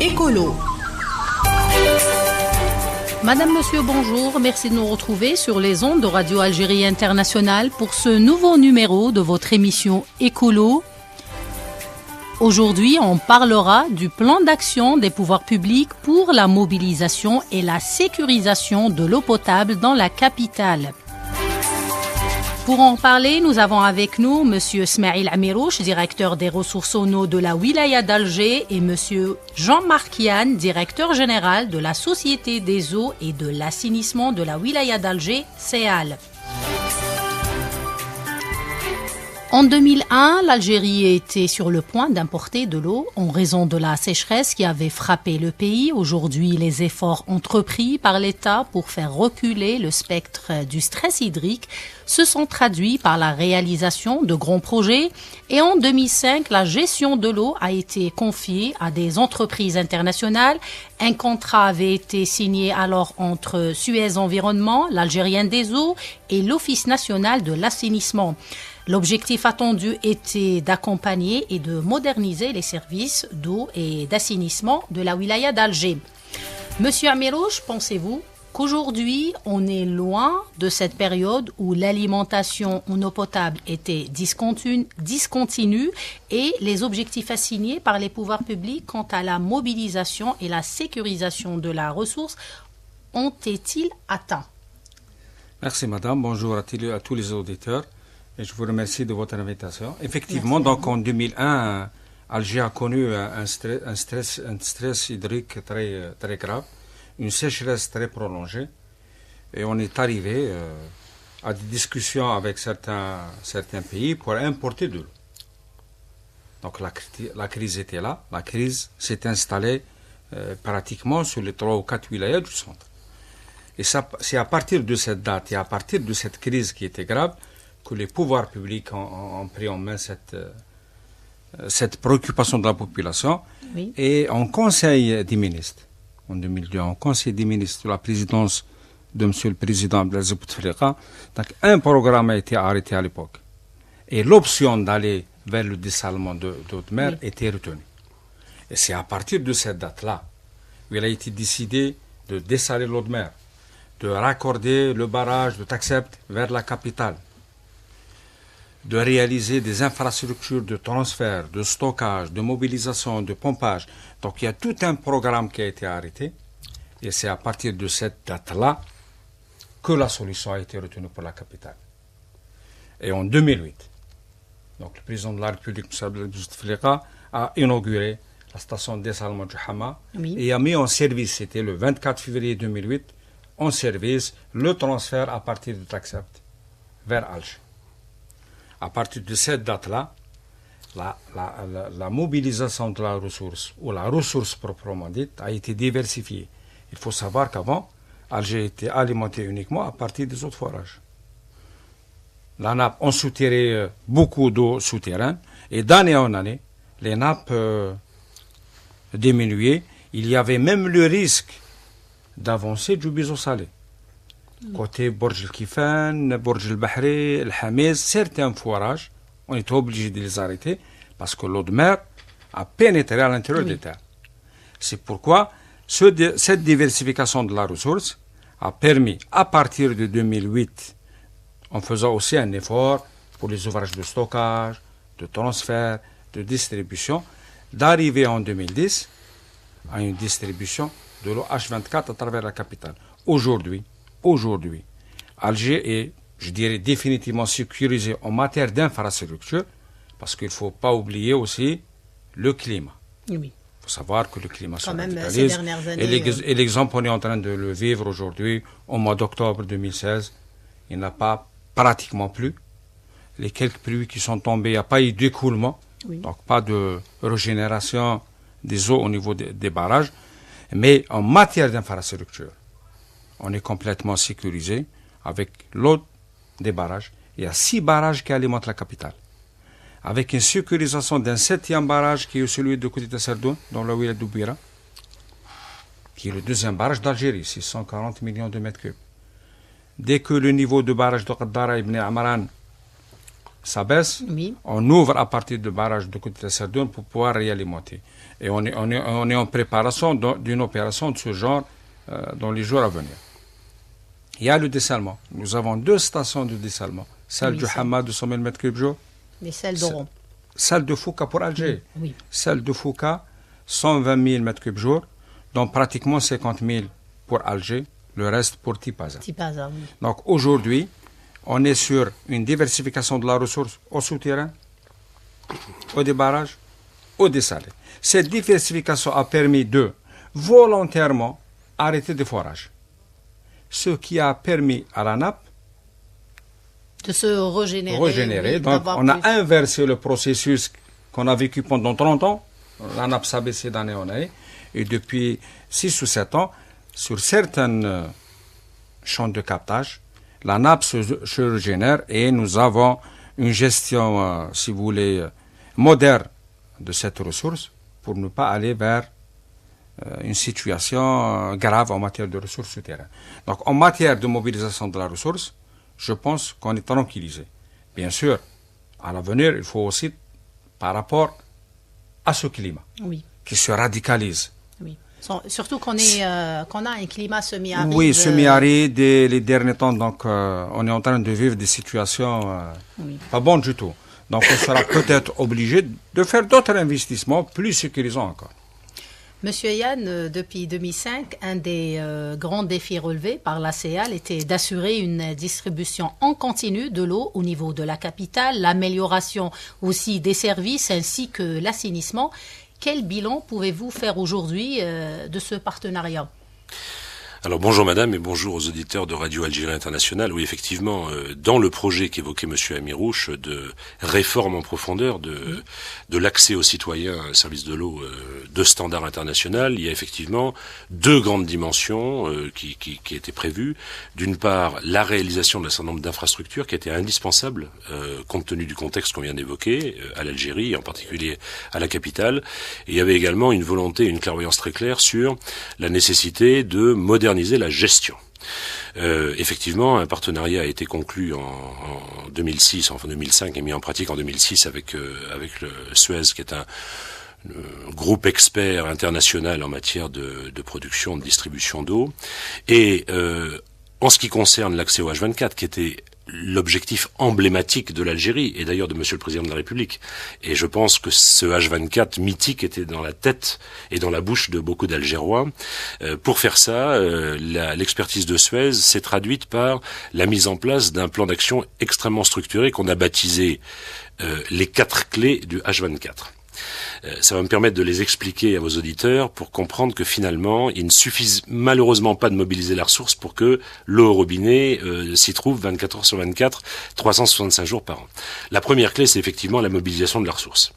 Écolo. Madame, Monsieur, bonjour. Merci de nous retrouver sur les ondes de Radio Algérie Internationale pour ce nouveau numéro de votre émission Écolo. Aujourd'hui, on parlera du plan d'action des pouvoirs publics pour la mobilisation et la sécurisation de l'eau potable dans la capitale. Pour en parler, nous avons avec nous M. Smaïl Amirouche, directeur des ressources en eau de la Wilaya d'Alger, et M. Jean-Marc Yann, directeur général de la Société des eaux et de l'assainissement de la Wilaya d'Alger, SEAL. En 2001, l'Algérie était sur le point d'importer de l'eau en raison de la sécheresse qui avait frappé le pays. Aujourd'hui, les efforts entrepris par l'État pour faire reculer le spectre du stress hydrique se sont traduits par la réalisation de grands projets. Et en 2005, la gestion de l'eau a été confiée à des entreprises internationales. Un contrat avait été signé alors entre Suez Environnement, l'Algérienne des eaux et l'Office national de l'assainissement. L'objectif attendu était d'accompagner et de moderniser les services d'eau et d'assainissement de la wilaya d'Alger. Monsieur Amirouche, pensez-vous qu'aujourd'hui, on est loin de cette période où l'alimentation en eau potable était discontinue et les objectifs assignés par les pouvoirs publics quant à la mobilisation et la sécurisation de la ressource ont été atteints? Merci madame, bonjour à tous les auditeurs. Et je vous remercie de votre invitation. Effectivement, donc en 2001, Alger a connu un stress hydrique très grave, une sécheresse très prolongée. Et on est arrivé à des discussions avec certains pays pour importer de l'eau. Donc la crise était là. La crise s'est installée pratiquement sur les 3 ou 4 wilayas du centre. Et c'est à partir de cette date et à partir de cette crise qui était grave que les pouvoirs publics ont pris en main cette préoccupation de la population. Oui. Et en Conseil des ministres, en 2002, en Conseil des ministres, sous la présidence de M. le Président Abdelaziz Bouteflika, donc un programme a été arrêté à l'époque. Et l'option d'aller vers le dessalement d'eau de mer était retenue. Et c'est à partir de cette date-là où il a été décidé de dessaler l'eau de mer, de raccorder le barrage de Taxept vers la capitale, de réaliser des infrastructures de transfert, de stockage, de mobilisation, de pompage. Donc il y a tout un programme qui a été arrêté. Et c'est à partir de cette date-là que la solution a été retenue pour la capitale. Et en 2008, donc le président de la République, M. Abdelaziz Bouteflika, a inauguré la station de dessalement du Hama et a mis en service, c'était le 24 février 2008, en service le transfert à partir de Taxept vers Alger. À partir de cette date-là, la mobilisation de la ressource, ou la ressource proprement dite, a été diversifiée. Il faut savoir qu'avant, Alger était alimenté uniquement à partir des eaux de forage. La nappe, on soutirait beaucoup d'eau souterraine, et d'année en année, les nappes diminuaient. Il y avait même le risque d'avancer du biseau salé. Côté Borj el-Kifan, Borj el-Bahri, el-Hamiz, certains forages, on était obligé de les arrêter parce que l'eau de mer a pénétré à l'intérieur des terres. C'est pourquoi cette diversification de la ressource a permis, à partir de 2008, en faisant aussi un effort pour les ouvrages de stockage, de transfert, de distribution, d'arriver en 2010 à une distribution de l'eau H24 à travers la capitale. Aujourd'hui, Alger est, je dirais, définitivement sécurisé en matière d'infrastructure, parce qu'il ne faut pas oublier aussi le climat. Oui. Il faut savoir que le climat se radicalise. Ces dernières années, et l'exemple, on est en train de le vivre aujourd'hui, au mois d'octobre 2016. Il n'y en a pas pratiquement plus. Les quelques pluies qui sont tombées, il n'y a pas eu d'écoulement, donc pas de régénération des eaux au niveau des barrages. Mais en matière d'infrastructure, on est complètement sécurisé avec l'eau des barrages. Il y a 6 barrages qui alimentent la capitale. Avec une sécurisation d'un 7e barrage qui est celui de Côté de Serdoun, dans la wilaya d'Oubira, qui est le 2e barrage d'Algérie, 640 millions de mètres cubes. Dès que le niveau de barrage de Qaddara Ibn Amran ça baisse, Oui. on ouvre à partir du barrage de Côte de Serdoune pour pouvoir réalimenter. Et on est en préparation d'une opération de ce genre dans les jours à venir. Il y a le dessalement. Nous avons 2 stations de dessalement. Celle du Hamad de 100 000 m3 Et celle d'Oron. Celle de Fouca pour Alger. Oui. Celle de Fouca, 120 000 m3, dont pratiquement 50 000 pour Alger, le reste pour Tipaza. Tipaza, oui. Donc aujourd'hui, on est sur une diversification de la ressource au souterrain, au débarrage, au dessalé. Cette diversification a permis de volontairement arrêter des forages. Ce qui a permis à la nappe de se régénérer. Oui, donc on a inversé le processus qu'on a vécu pendant 30 ans. La nappe s'est baissée d'année en année. Et depuis 6 ou 7 ans, sur certains champs de captage, la nappe se régénère et nous avons une gestion, si vous voulez, moderne de cette ressource pour ne pas aller vers une situation grave en matière de ressources souterraines. Donc en matière de mobilisation de la ressource, je pense qu'on est tranquillisé. Bien sûr, à l'avenir, il faut aussi, par rapport à ce climat, oui, qui se radicalise. Oui. Surtout qu'on a un climat semi-aride. Oui, semi-aride et les derniers temps, donc on est en train de vivre des situations pas bonnes du tout. Donc on sera peut-être obligé de faire d'autres investissements plus sécurisants encore. Monsieur Yann, depuis 2005, un des grands défis relevés par la CEAL était d'assurer une distribution en continu de l'eau au niveau de la capitale, l'amélioration aussi des services ainsi que l'assainissement. Quel bilan pouvez-vous faire aujourd'hui de ce partenariat ? Alors bonjour madame et bonjour aux auditeurs de Radio Algérie Internationale. Oui, effectivement, dans le projet qu'évoquait monsieur Amirouche de réforme en profondeur de l'accès aux citoyens à un service de l'eau de standard international, il y a effectivement 2 grandes dimensions qui étaient prévues. D'une part, la réalisation d'un certain nombre d'infrastructures qui étaient indispensables compte tenu du contexte qu'on vient d'évoquer à l'Algérie, et en particulier à la capitale. Et il y avait également une volonté, une clairvoyance très claire sur la nécessité de moderniser la gestion. Effectivement, un partenariat a été conclu en 2006, enfin 2005, et mis en pratique en 2006 avec le Suez, qui est un groupe expert international en matière de production, de distribution d'eau. Et en ce qui concerne l'accès au H24, qui était l'objectif emblématique de l'Algérie, et d'ailleurs de Monsieur le Président de la République. Et je pense que ce H24 mythique était dans la tête et dans la bouche de beaucoup d'Algérois. Pour faire ça, l'expertise de Suez s'est traduite par la mise en place d'un plan d'action extrêmement structuré qu'on a baptisé les 4 clés du H24. Ça va me permettre de les expliquer à vos auditeurs pour comprendre que finalement, il ne suffit malheureusement pas de mobiliser la ressource pour que l'eau au robinet s'y trouve 24 heures sur 24, 365 jours par an. La première clé, c'est effectivement la mobilisation de la ressource.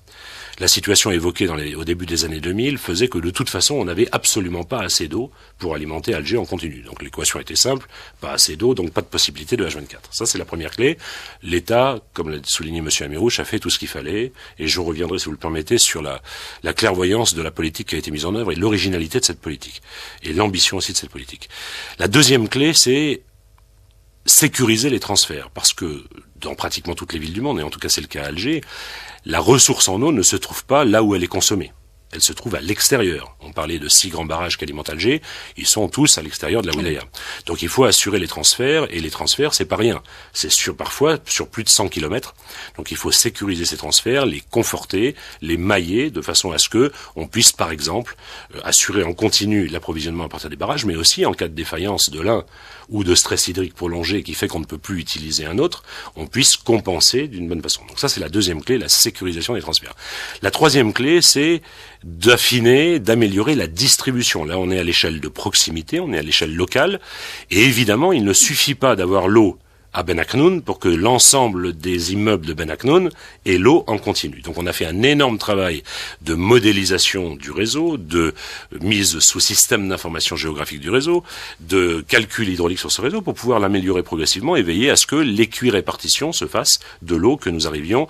La situation évoquée au début des années 2000 faisait que de toute façon, on n'avait absolument pas assez d'eau pour alimenter Alger en continu. Donc l'équation était simple, pas assez d'eau, donc pas de possibilité de H24. Ça, c'est la première clé. L'État, comme l'a souligné M. Amirouche, a fait tout ce qu'il fallait, et je reviendrai, si vous le permettez, sur la clairvoyance de la politique qui a été mise en œuvre et l'originalité de cette politique, et l'ambition aussi de cette politique. La deuxième clé, c'est sécuriser les transferts, parce que dans pratiquement toutes les villes du monde, et en tout cas c'est le cas à Alger, la ressource en eau ne se trouve pas là où elle est consommée. Elle se trouve à l'extérieur. On parlait de 6 grands barrages qui alimentent Alger, ils sont tous à l'extérieur de la wilaya. Donc il faut assurer les transferts, et les transferts, c'est pas rien. C'est parfois sur plus de 100 km. Donc il faut sécuriser ces transferts, les conforter, les mailler, de façon à ce que on puisse, par exemple, assurer en continu l'approvisionnement à partir des barrages, mais aussi en cas de défaillance de l'un ou de stress hydrique prolongé qui fait qu'on ne peut plus utiliser un autre, on puisse compenser d'une bonne façon. Donc ça, c'est la deuxième clé, la sécurisation des transferts. La troisième clé, c'est d'affiner, d'améliorer la distribution. Là, on est à l'échelle de proximité, on est à l'échelle locale, et évidemment, il ne suffit pas d'avoir l'eau à Ben Aknoun pour que l'ensemble des immeubles de Ben Aknoun aient l'eau en continu. Donc on a fait un énorme travail de modélisation du réseau, de mise sous système d'information géographique du réseau, de calcul hydraulique sur ce réseau pour pouvoir l'améliorer progressivement et veiller à ce que l'équirépartition se fasse de l'eau que nous arrivions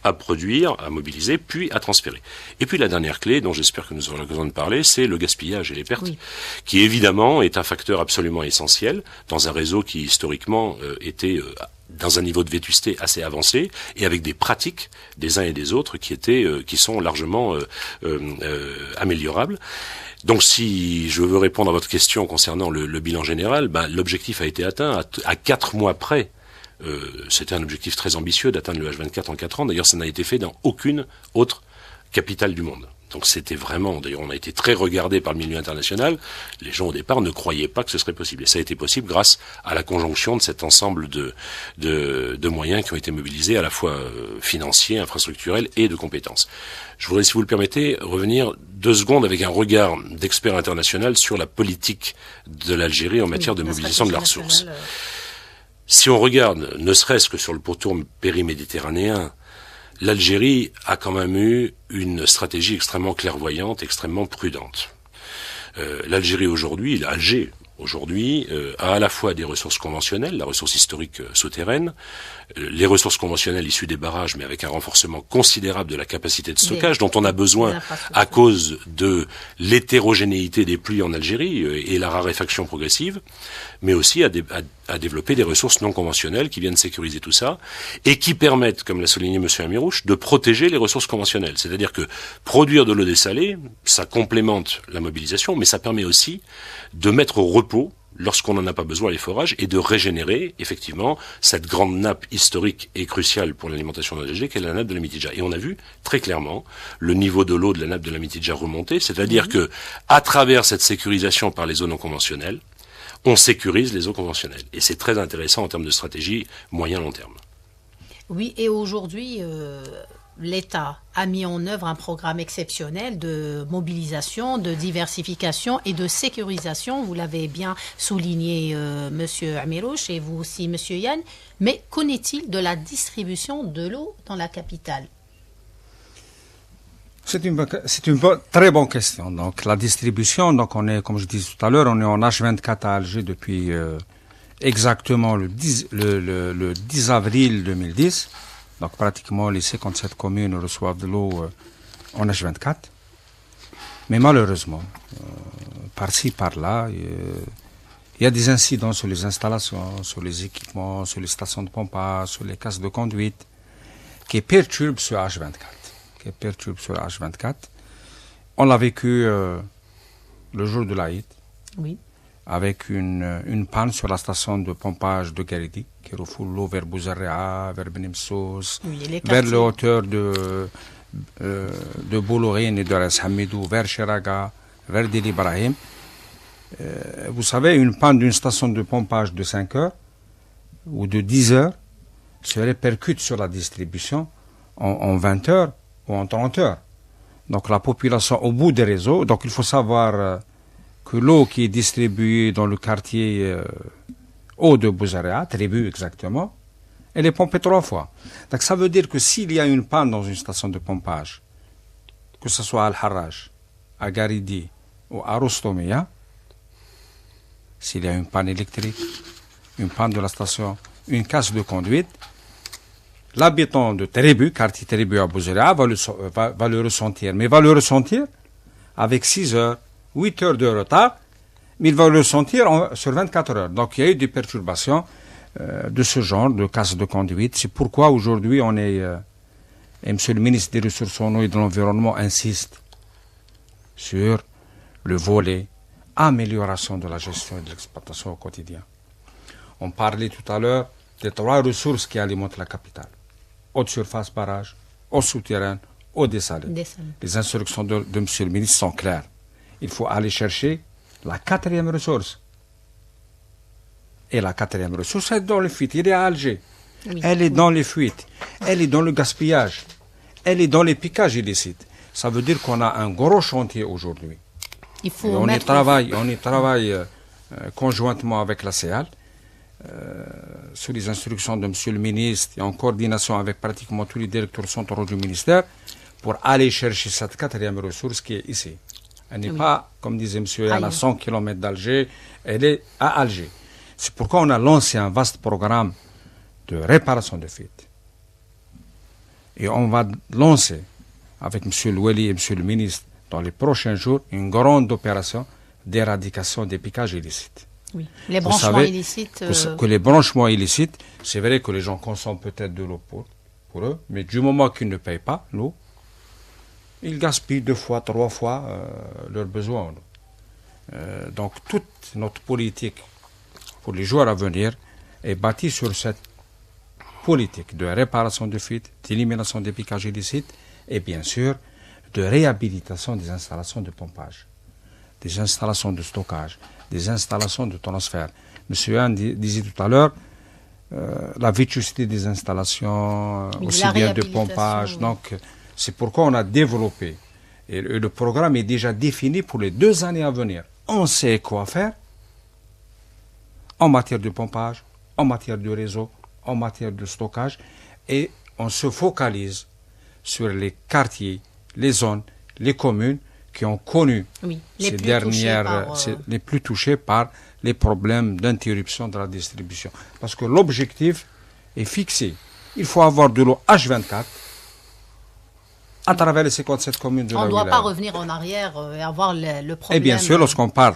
à produire, à mobiliser, puis à transférer. Et puis la dernière clé, dont j'espère que nous aurons l'occasion de parler, c'est le gaspillage et les pertes, qui évidemment est un facteur absolument essentiel dans un réseau qui historiquement était dans un niveau de vétusté assez avancé et avec des pratiques des uns et des autres qui sont largement améliorables. Donc si je veux répondre à votre question concernant le bilan général, l'objectif a été atteint à 4 mois près. C'était un objectif très ambitieux d'atteindre le H24 en 4 ans. D'ailleurs, ça n'a été fait dans aucune autre capitale du monde. Donc c'était vraiment, d'ailleurs on a été très regardé par le milieu international, les gens au départ ne croyaient pas que ce serait possible. Et ça a été possible grâce à la conjonction de cet ensemble de moyens qui ont été mobilisés à la fois financiers, infrastructurels et de compétences. Je voudrais, si vous le permettez, revenir 2 secondes avec un regard d'expert international sur la politique de l'Algérie en matière de mobilisation de la ressource. Si on regarde, ne serait-ce que sur le pourtour péri-méditerranéen, l'Algérie a quand même eu une stratégie extrêmement clairvoyante, extrêmement prudente. L'Algérie aujourd'hui, Alger aujourd'hui, a à la fois des ressources conventionnelles, la ressource historique souterraine, les ressources conventionnelles issues des barrages, mais avec un renforcement considérable de la capacité de stockage dont on a besoin à cause de l'hétérogénéité des pluies en Algérie et la raréfaction progressive, mais aussi à développer des ressources non conventionnelles qui viennent sécuriser tout ça et qui permettent, comme l'a souligné M. Amirouche, de protéger les ressources conventionnelles. C'est-à-dire que produire de l'eau dessalée, ça complémente la mobilisation, mais ça permet aussi de mettre au repos lorsqu'on n'en a pas besoin les forages et de régénérer effectivement cette grande nappe historique et cruciale pour l'alimentation de l'Algérie qu'est la nappe de la Mitidja. Et on a vu très clairement le niveau de l'eau de la nappe de la Mitidja remonter, c'est-à-dire que à travers cette sécurisation par les eaux non conventionnelles, on sécurise les eaux conventionnelles. Et c'est très intéressant en termes de stratégie moyen-long terme. Oui, et aujourd'hui, l'État a mis en œuvre un programme exceptionnel de mobilisation, de diversification et de sécurisation. Vous l'avez bien souligné, Monsieur Amirouche, et vous aussi, Monsieur Yann. Mais qu'en est-il de la distribution de l'eau dans la capitale? C'est une très bonne question. Donc, la distribution, donc on est, comme je disais tout à l'heure, on est en H24 à Alger depuis exactement le 10 avril 2010. Donc, pratiquement, les 57 communes reçoivent de l'eau en H24. Mais malheureusement, par-ci, par-là, il y a des incidents sur les installations, sur les équipements, sur les stations de pompage, sur les casses de conduite, qui perturbent ce H24. On l'a vécu le jour de l'Aïd, oui, avec une panne sur la station de pompage de Garidi, qui refoule l'eau vers Bouzarrea, vers Benimsos, oui, vers les hauteurs de Boulorine et de Ras Hamidou, vers Chiraga, vers Dili Ibrahim. Vous savez, une panne d'une station de pompage de 5 heures ou de 10 heures se répercute sur la distribution en 20 heures ou en 30 heures. Donc la population au bout des réseaux, donc il faut savoir que l'eau qui est distribuée dans le quartier haut de Bouzarea, Tribu exactement, elle est pompée 3 fois. Donc ça veut dire que s'il y a une panne dans une station de pompage, que ce soit à Al-Harraj, à Garidi ou à Rostomia, s'il y a une panne électrique, une panne de la station, une casse de conduite, l'habitant de Tribu, quartier Tribu à Bouzarea, va le ressentir. Mais va le ressentir avec 6 heures, 8 heures de retard, mais il va le ressentir sur 24 heures. Donc il y a eu des perturbations de ce genre, de casse de conduite. C'est pourquoi aujourd'hui on est, et Monsieur le ministre des Ressources en eau et de l'Environnement insiste sur le volet amélioration de la gestion et de l'exploitation au quotidien. On parlait tout à l'heure des 3 ressources qui alimentent la capitale. Eau de surface, barrage, eau souterraine, eau dessalée. Les instructions de Monsieur le ministre sont claires. Il faut aller chercher la 4e ressource. Et la 4e ressource, elle est dans les fuites. Elle est à Alger. Oui. Elle est dans les fuites. Elle est dans le gaspillage. Elle est dans les piquages illicites. Ça veut dire qu'on a un gros chantier aujourd'hui. On y travaille conjointement avec la CEAL, sous les instructions de Monsieur le ministre et en coordination avec pratiquement tous les directeurs centraux du ministère, pour aller chercher cette 4e ressource qui est ici. Elle n'est pas, comme disait M. Yann, à 100 km d'Alger, elle est à Alger. C'est pourquoi on a lancé un vaste programme de réparation de fuites. Et on va lancer, avec M. Loueli et M. le ministre, dans les prochains jours, une grande opération d'éradication des piquages illicites. Oui. Les branchements illicites. Que les branchements illicites, c'est vrai que les gens consomment peut-être de l'eau pour eux, mais du moment qu'ils ne payent pas l'eau, ils gaspillent 2 fois, 3 fois leurs besoins en eau. Donc toute notre politique pour les jours à venir est bâtie sur cette politique de réparation de fuites, d'élimination des piquages illicites et bien sûr de réhabilitation des installations de pompage, des installations de stockage, des installations de transfert. Monsieur Yann disait tout à l'heure la vétusté des installations, aussi bien de pompage. Oui. Donc c'est pourquoi on a développé, et le programme est déjà défini pour les 2 années à venir. On sait quoi faire en matière de pompage, en matière de réseau, en matière de stockage, et on se focalise sur les quartiers, les zones, les communes qui ont connu ces dernières, les plus touchés par les problèmes d'interruption de la distribution. Parce que l'objectif est fixé. Il faut avoir de l'eau H24 à travers les 57 communes de la On ne doit wilaya. pas revenir en arrière et avoir le problème. Et bien sûr, lorsqu'on parle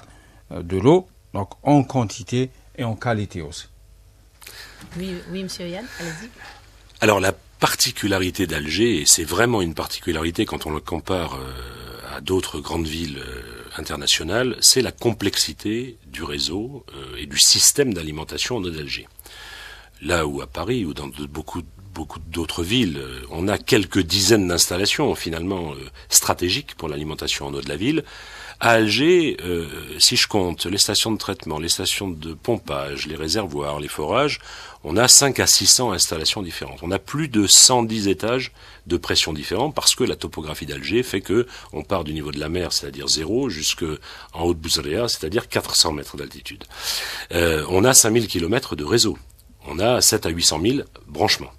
de l'eau, donc en quantité et en qualité aussi. Oui, monsieur Yann, allez-y. Alors la particularité d'Alger, et c'est vraiment une particularité quand on le compare à d'autres grandes villes internationales, c'est la complexité du réseau et du système d'alimentation en eau d'Alger. Là où à Paris ou dans beaucoup d'autres villes, on a quelques dizaines d'installations finalement stratégiques pour l'alimentation en eau de la ville. À Alger, si je compte les stations de traitement, les stations de pompage, les réservoirs, les forages, on a 5 à 600 installations différentes. On a plus de 110 étages de pression différents parce que la topographie d'Alger fait que on part du niveau de la mer, c'est-à-dire 0, jusqu'en haut de Bouzrea, c'est-à-dire 400 mètres d'altitude. On a 5000 kilomètres de réseau. On a 7 à 800 000 branchements.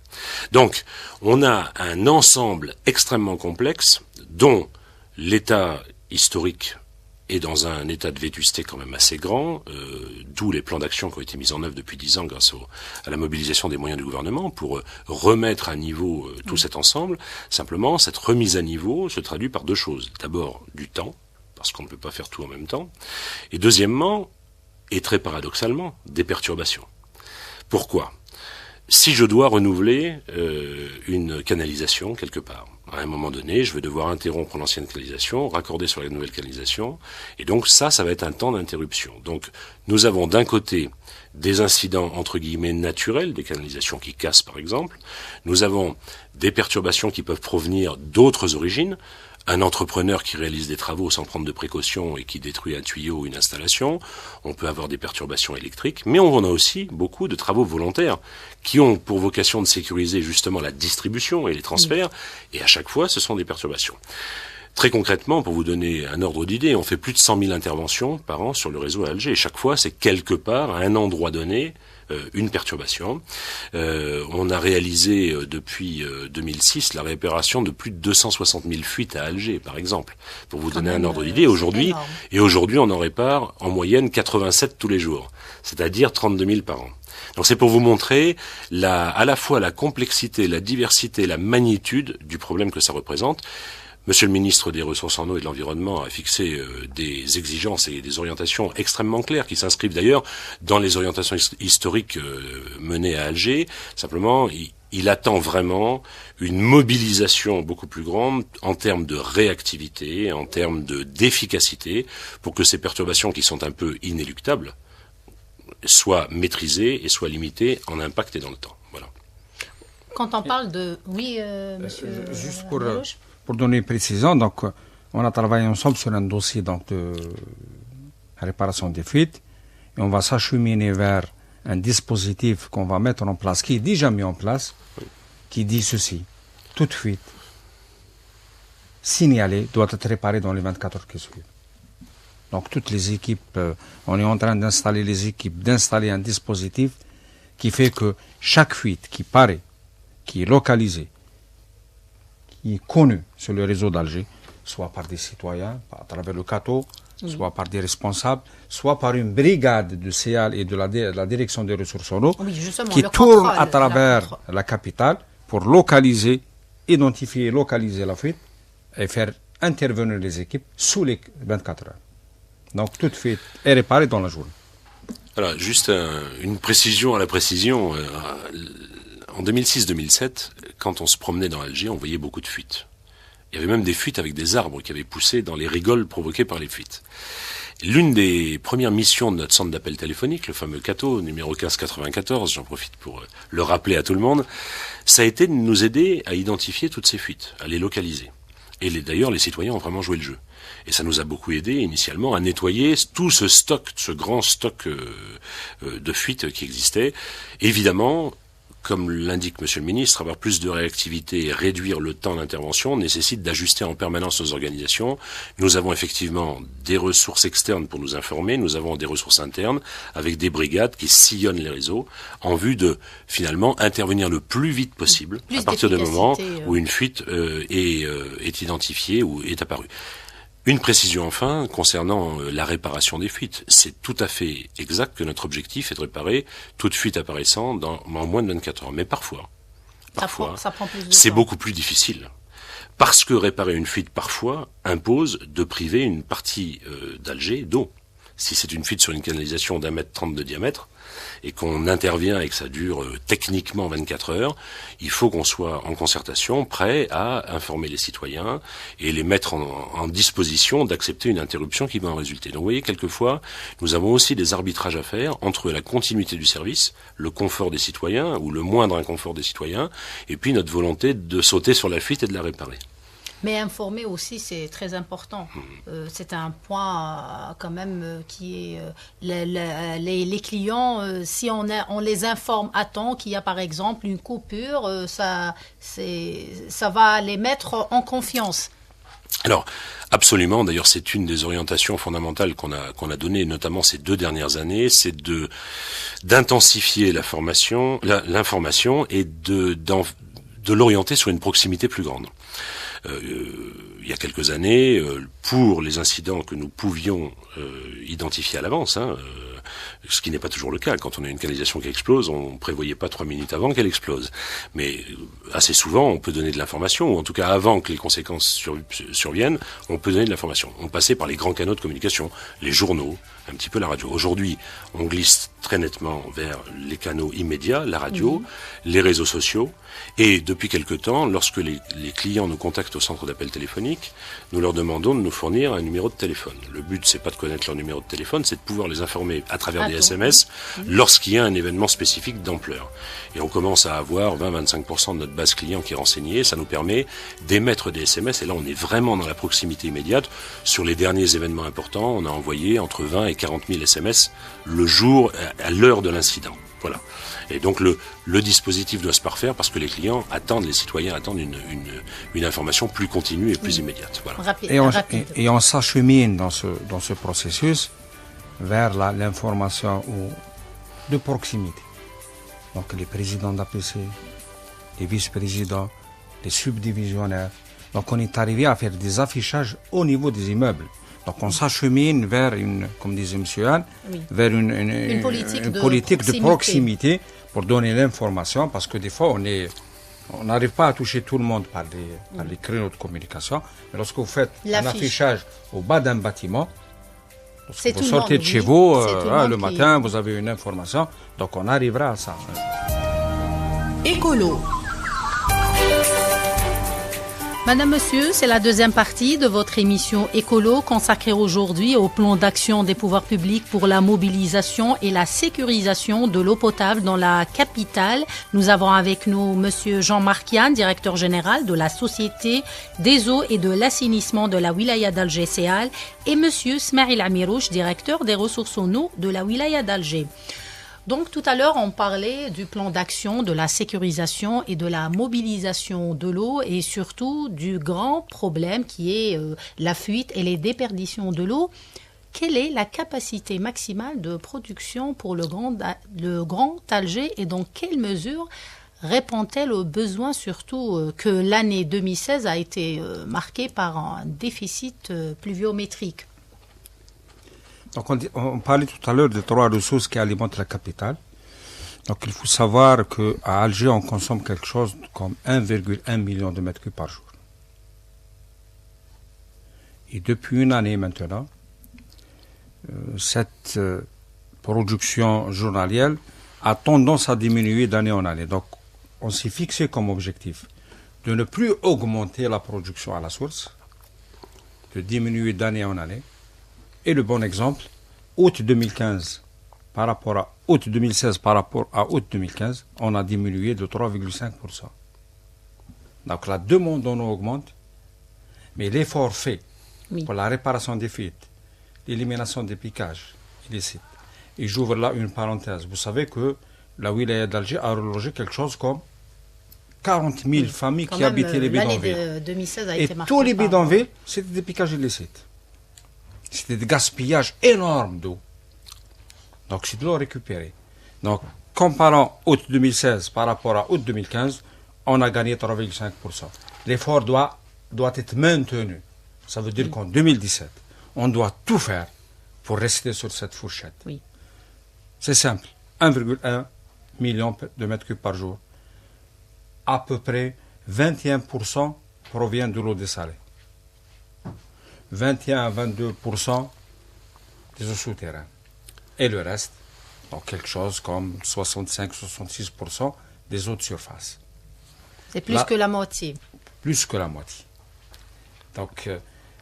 Donc, on a un ensemble extrêmement complexe dont l'état historique est dans un état de vétusté quand même assez grand, d'où les plans d'action qui ont été mis en œuvre depuis 10 ans grâce à la mobilisation des moyens du gouvernement pour remettre à niveau tout cet ensemble. Simplement, cette remise à niveau se traduit par 2 choses. D'abord, du temps, parce qu'on ne peut pas faire tout en même temps. Et deuxièmement, et très paradoxalement, des perturbations. Pourquoi ? Si je dois renouveler une canalisation quelque part, à un moment donné, je vais devoir interrompre l'ancienne canalisation, raccorder sur la nouvelle canalisation, et donc ça va être un temps d'interruption. Donc nous avons d'un côté des incidents entre guillemets naturels, des canalisations qui cassent par exemple, nous avons des perturbations qui peuvent provenir d'autres origines, un entrepreneur qui réalise des travaux sans prendre de précautions et qui détruit un tuyau ou une installation, on peut avoir des perturbations électriques, mais on en a aussi beaucoup de travaux volontaires qui ont pour vocation de sécuriser justement la distribution et les transferts, et à chaque fois ce sont des perturbations. Très concrètement, pour vous donner un ordre d'idée, on fait plus de 100 000 interventions par an sur le réseau à Alger, et chaque fois c'est quelque part, à un endroit donné, une perturbation. On a réalisé depuis 2006 la réparation de plus de 260 000 fuites à Alger, par exemple, pour vous donner un ordre d'idée. Aujourd'hui, on en répare en moyenne 87 tous les jours, c'est-à-dire 32 000 par an. Donc c'est pour vous montrer à la fois la complexité, la diversité, la magnitude du problème que ça représente. Monsieur le ministre des Ressources en eau et de l'Environnement a fixé des exigences et des orientations extrêmement claires qui s'inscrivent d'ailleurs dans les orientations historiques menées à Alger. Simplement, il attend vraiment une mobilisation beaucoup plus grande en termes de réactivité, en termes d'efficacité, pour que ces perturbations qui sont un peu inéluctables soient maîtrisées et soient limitées en impact et dans le temps. Voilà. Quand on parle de... Oui, monsieur... Juste pour donner une précision, donc, on a travaillé ensemble sur un dossier donc, de réparation des fuites et on va s'acheminer vers un dispositif qu'on va mettre en place, qui est déjà mis en place, qui dit ceci: toute fuite signalée doit être réparée dans les 24 heures qui suivent. Donc toutes les équipes, on est en train d'installer un dispositif qui fait que chaque fuite qui paraît, qui est localisée, qui est connu sur le réseau d'Alger, soit par des citoyens, à travers le CATO, soit par des responsables, soit par une brigade de CEAL et de la direction des ressources en eau, qui tourne à travers la capitale pour localiser, identifier et localiser la fuite et faire intervenir les équipes sous les 24 heures. Donc toute fuite est réparée dans la journée. Alors, juste une précision à la précision. En 2006-2007, quand on se promenait dans Alger, on voyait beaucoup de fuites. Il y avait même des fuites avec des arbres qui avaient poussé dans les rigoles provoquées par les fuites. L'une des premières missions de notre centre d'appel téléphonique, le fameux CATO, numéro 1594, j'en profite pour le rappeler à tout le monde, ça a été de nous aider à identifier toutes ces fuites, à les localiser. Et d'ailleurs, les citoyens ont vraiment joué le jeu. Et ça nous a beaucoup aidé initialement à nettoyer tout ce stock, ce grand stock de fuites qui existait. Évidemment, comme l'indique Monsieur le Ministre, avoir plus de réactivité et réduire le temps d'intervention nécessite d'ajuster en permanence nos organisations. Nous avons effectivement des ressources externes pour nous informer, nous avons des ressources internes avec des brigades qui sillonnent les réseaux en vue de finalement intervenir le plus vite possible à partir du moment où une fuite est identifiée ou est apparue. Une précision enfin concernant la réparation des fuites. C'est tout à fait exact que notre objectif est de réparer toute fuite apparaissant en moins de 24 heures. Mais parfois ça prend plus de c'est temps. beaucoup plus difficile. Parce que réparer une fuite parfois impose de priver une partie d'Alger d'eau. Si c'est une fuite sur une canalisation d'1,30 m de diamètre, et qu'on intervient et que ça dure techniquement 24 heures, il faut qu'on soit en concertation, prêt à informer les citoyens et les mettre en disposition d'accepter une interruption qui va en résulter. Donc vous voyez, quelquefois, nous avons aussi des arbitrages à faire entre la continuité du service, le confort des citoyens, ou le moindre inconfort des citoyens, et puis notre volonté de sauter sur la fuite et de la réparer. Mais informer aussi, c'est très important. C'est un point quand même qui est... les clients, si on les informe à temps qu'il y a par exemple une coupure, ça va les mettre en confiance. Alors, absolument. D'ailleurs, c'est une des orientations fondamentales qu'on a données, notamment ces 2 dernières années, c'est d'intensifier l'information et de l'orienter sur une proximité plus grande. Il y a quelques années, pour les incidents que nous pouvions identifier à l'avance, ce qui n'est pas toujours le cas. Quand on a une canalisation qui explose, on ne prévoyait pas 3 minutes avant qu'elle explose. Mais assez souvent, on peut donner de l'information, ou en tout cas avant que les conséquences surviennent, on peut donner de l'information. On passait par les grands canaux de communication, les journaux, un petit peu la radio. Aujourd'hui, on glisse très nettement vers les canaux immédiats, la radio, les réseaux sociaux, et depuis quelque temps, lorsque les clients nous contactent au centre d'appel téléphonique, nous leur demandons de nous fournir un numéro de téléphone. Le but, c'est pas de connaître leur numéro de téléphone, c'est de pouvoir les informer à travers des SMS lorsqu'il y a un événement spécifique d'ampleur. Et on commence à avoir 20-25% de notre base client qui est renseignée, ça nous permet d'émettre des SMS, et là on est vraiment dans la proximité immédiate. Sur les derniers événements importants, on a envoyé entre 20 et 40 000 SMS le jour, à l'heure de l'incident. Voilà. Et donc le dispositif doit se parfaire parce que les clients attendent, les citoyens attendent une information plus continue et plus immédiate. Voilà. Et on s'achemine dans ce processus vers l'information de proximité. Donc les présidents d'APC, les vice-présidents, les subdivisionnaires. Donc on est arrivé à faire des affichages au niveau des immeubles. Donc on s'achemine vers comme disait M. Anne, vers une politique de proximité pour donner l'information, parce que des fois on n'arrive pas à toucher tout le monde par les créneaux de communication. Mais lorsque vous faites un affichage au bas d'un bâtiment, lorsque vous sortez de chez vous le matin, vous avez une information, donc on arrivera à ça. Écolo. Madame, Monsieur, c'est la deuxième partie de votre émission Écolo consacrée aujourd'hui au plan d'action des pouvoirs publics pour la mobilisation et la sécurisation de l'eau potable dans la capitale. Nous avons avec nous Monsieur Jean-Marc Yann, directeur général de la Société des eaux et de l'assainissement de la Wilaya d'Alger Seal, et Monsieur Smaïl Amirouche, directeur des ressources en eau de la Wilaya d'Alger. Donc tout à l'heure, on parlait du plan d'action, de la sécurisation et de la mobilisation de l'eau, et surtout du grand problème qui est la fuite et les déperditions de l'eau. Quelle est la capacité maximale de production pour le Grand Alger, et dans quelle mesure répond-elle aux besoins, surtout que l'année 2016 a été marquée par un déficit pluviométrique? Donc on parlait tout à l'heure de 3 ressources qui alimentent la capitale. Donc il faut savoir qu'à Alger, on consomme quelque chose comme 1,1 million de mètres cubes par jour. Et depuis une année maintenant, cette production journalière a tendance à diminuer d'année en année. Donc, on s'est fixé comme objectif de ne plus augmenter la production à la source, de diminuer d'année en année. Et le bon exemple, août 2015 par rapport à août 2016 par rapport à août 2015, on a diminué de 3,5%. Donc la demande en eau augmente, mais l'effort fait pour la réparation des fuites, l'élimination des piquages illicites. Et j'ouvre là une parenthèse. Vous savez que la wilaya d'Alger a relogé quelque chose comme 40 000 familles qui habitaient les bidonvilles. L'année 2016 a et été marquée tous les par... bidonvilles, c'était des piquages illicites. C'était des gaspillages énormes d'eau. Donc c'est de l'eau récupérée. Donc, comparant août 2016 par rapport à août 2015, on a gagné 3,5%. L'effort doit être maintenu. Ça veut dire qu'en 2017, on doit tout faire pour rester sur cette fourchette. Oui. C'est simple. 1,1 million de mètres cubes par jour. À peu près 21% provient de l'eau dessalée. 21 à 22% des eaux souterraines. Et le reste, donc quelque chose comme 65-66% des eaux de surface. C'est plus que la moitié. Plus que la moitié. Donc,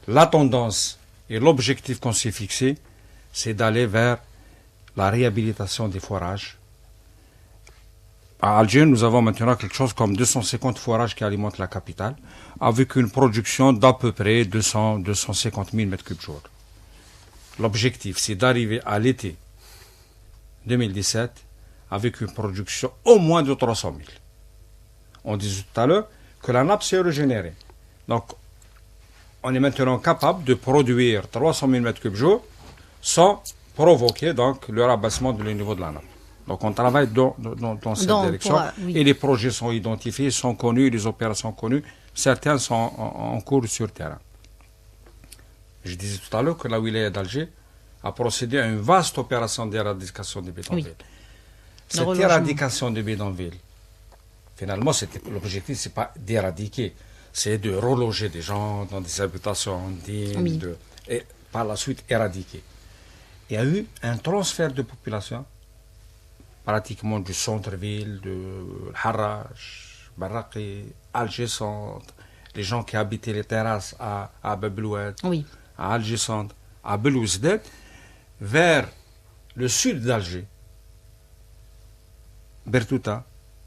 la tendance et l'objectif qu'on s'est fixé, c'est d'aller vers la réhabilitation des forages. À Alger, nous avons maintenant quelque chose comme 250 forages qui alimentent la capitale, avec une production d'à peu près 250 000 mètres cubes jour. L'objectif, c'est d'arriver à l'été 2017 avec une production au moins de 300 000. On disait tout à l'heure que la nappe s'est régénérée. Donc, on est maintenant capable de produire 300 000 mètres cubes jour sans provoquer donc le rabaissement du niveau de la nappe. Donc, on travaille dans cette direction et les projets sont identifiés, sont connus, les opérations connues. Certains sont en cours sur terrain. Je disais tout à l'heure que la wilaya d'Alger a procédé à une vaste opération d'éradication des bidonvilles. Oui. Cette éradication des bidonvilles, finalement, l'objectif, ce n'est pas d'éradiquer, c'est de reloger des gens dans des habitations dignes, et par la suite éradiquer. Il y a eu un transfert de population, pratiquement du centre-ville, de Harrach, Barraqi, Alger-Centre, les gens qui habitaient les terrasses à Babloued, à Alger-Centre, à Belouizdad, vers le sud d'Alger, Bertouta,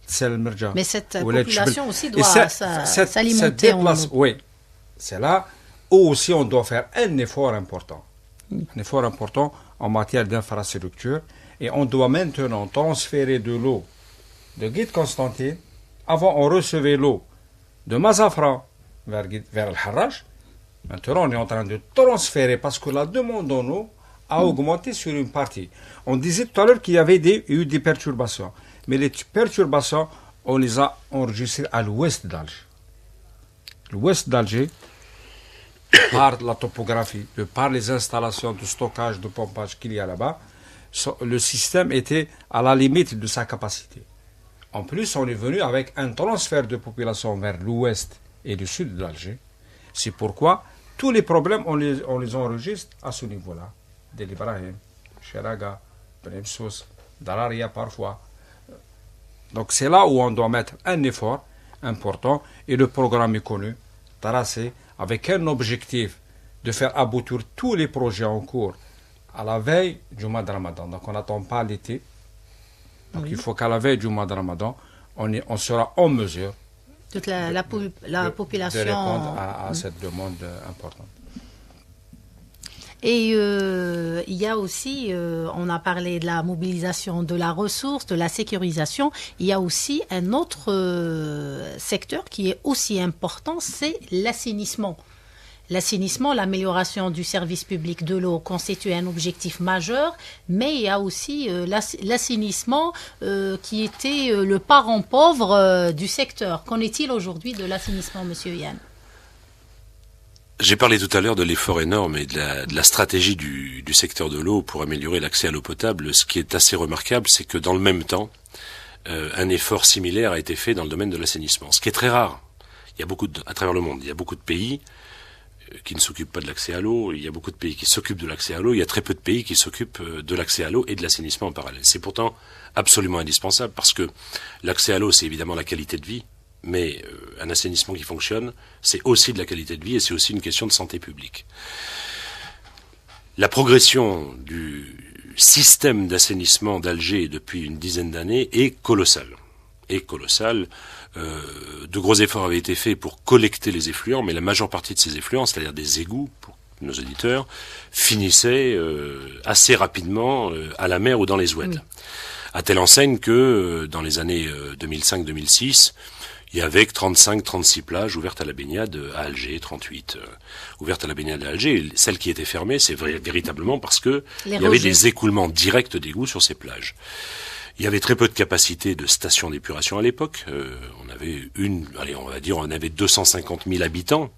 Tsel Merja. Mais cette population aussi doit s'alimenter en eau. Oui, c'est là où aussi on doit faire un effort important. Un effort important en matière d'infrastructure. Et on doit maintenant transférer de l'eau de Guide Constantine. Avant, on recevait l'eau de Mazafra vers le Harrach. Maintenant, on est en train de transférer parce que la demande en eau a augmenté sur une partie. On disait tout à l'heure qu'il y avait eu des perturbations. Mais les perturbations, on les a enregistrées à l'ouest d'Alger. L'ouest d'Alger, par la topographie, par les installations de stockage, de pompage qu'il y a là-bas, le système était à la limite de sa capacité. En plus, on est venu avec un transfert de population vers l'ouest et le sud d'Alger. C'est pourquoi tous les problèmes, on les enregistre à ce niveau-là. Del Ibrahim, Cheraga, Benimsous, Dararia parfois. Donc c'est là où on doit mettre un effort important et le programme est connu, tracé, avec un objectif de faire aboutir tous les projets en cours à la veille du mois de Ramadan. Donc on n'attend pas l'été. Donc il faut qu'à la veille du mois de Ramadan, on sera en mesure toute la population de répondre à cette demande importante. Et il y a aussi, on a parlé de la mobilisation de la ressource, de la sécurisation, il y a aussi un autre secteur qui est aussi important, c'est l'assainissement. L'assainissement, l'amélioration du service public de l'eau constitue un objectif majeur, mais il y a aussi l'assainissement qui était le parent pauvre du secteur. Qu'en est-il aujourd'hui de l'assainissement, Monsieur Yann ? J'ai parlé tout à l'heure de l'effort énorme et de la stratégie du secteur de l'eau pour améliorer l'accès à l'eau potable. Ce qui est assez remarquable, c'est que dans le même temps, un effort similaire a été fait dans le domaine de l'assainissement. Ce qui est très rare. Il y a à travers le monde, il y a beaucoup de pays qui ne s'occupent pas de l'accès à l'eau, il y a beaucoup de pays qui s'occupent de l'accès à l'eau, il y a très peu de pays qui s'occupent de l'accès à l'eau et de l'assainissement en parallèle. C'est pourtant absolument indispensable parce que l'accès à l'eau, c'est évidemment la qualité de vie, mais un assainissement qui fonctionne, c'est aussi de la qualité de vie et c'est aussi une question de santé publique. La progression du système d'assainissement d'Alger depuis une dizaine d'années est colossale. De gros efforts avaient été faits pour collecter les effluents, mais la majeure partie de ces effluents, c'est-à-dire des égouts, pour nos auditeurs, finissaient assez rapidement à la mer ou dans les oueds. À telle enseigne que dans les années 2005-2006, il y avait 35-36 plages ouvertes à la baignade à Alger, 38 ouvertes à la baignade à Alger. Celles qui étaient fermées, c'est véritablement parce que il y avait des écoulements directs d'égouts sur ces plages. Il y avait très peu de capacité de stations d'épuration à l'époque. On avait on avait 250 000 habitants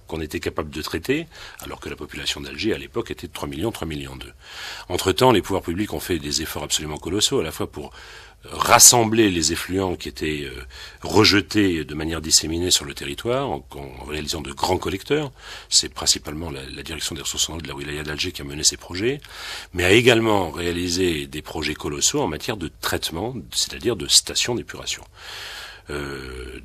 qu'on était capable de traiter, alors que la population d'Alger à l'époque était de 3 millions, 3 millions 2. Entre-temps, les pouvoirs publics ont fait des efforts absolument colossaux, à la fois pour rassembler les effluents qui étaient rejetés de manière disséminée sur le territoire en réalisant de grands collecteurs. C'est principalement la direction des ressources en eau de la wilaya d'Alger qui a mené ces projets, mais a également réalisé des projets colossaux en matière de traitement, c'est-à-dire de stations d'épuration.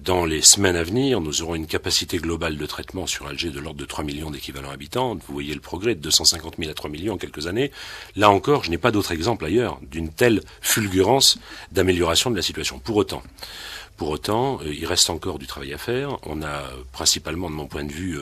Dans les semaines à venir, nous aurons une capacité globale de traitement sur Alger de l'ordre de 3 millions d'équivalents habitants. Vous voyez le progrès de 250 000 à 3 millions en quelques années. Là encore, je n'ai pas d'autre exemple ailleurs d'une telle fulgurance d'amélioration de la situation. Pour autant, il reste encore du travail à faire. On a principalement, de mon point de vue,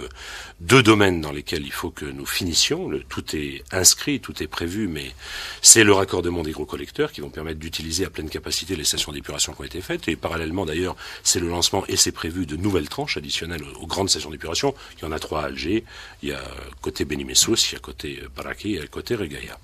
deux domaines dans lesquels il faut que nous finissions. Tout est inscrit, tout est prévu, mais c'est le raccordement des gros collecteurs qui vont permettre d'utiliser à pleine capacité les stations d'épuration qui ont été faites. Et parallèlement, d'ailleurs, c'est le lancement, et c'est prévu, de nouvelles tranches additionnelles aux grandes stations d'épuration. Il y en a 3 à Alger. Il y a côté Beni Messous, il y a côté Baraki et côté Regaya.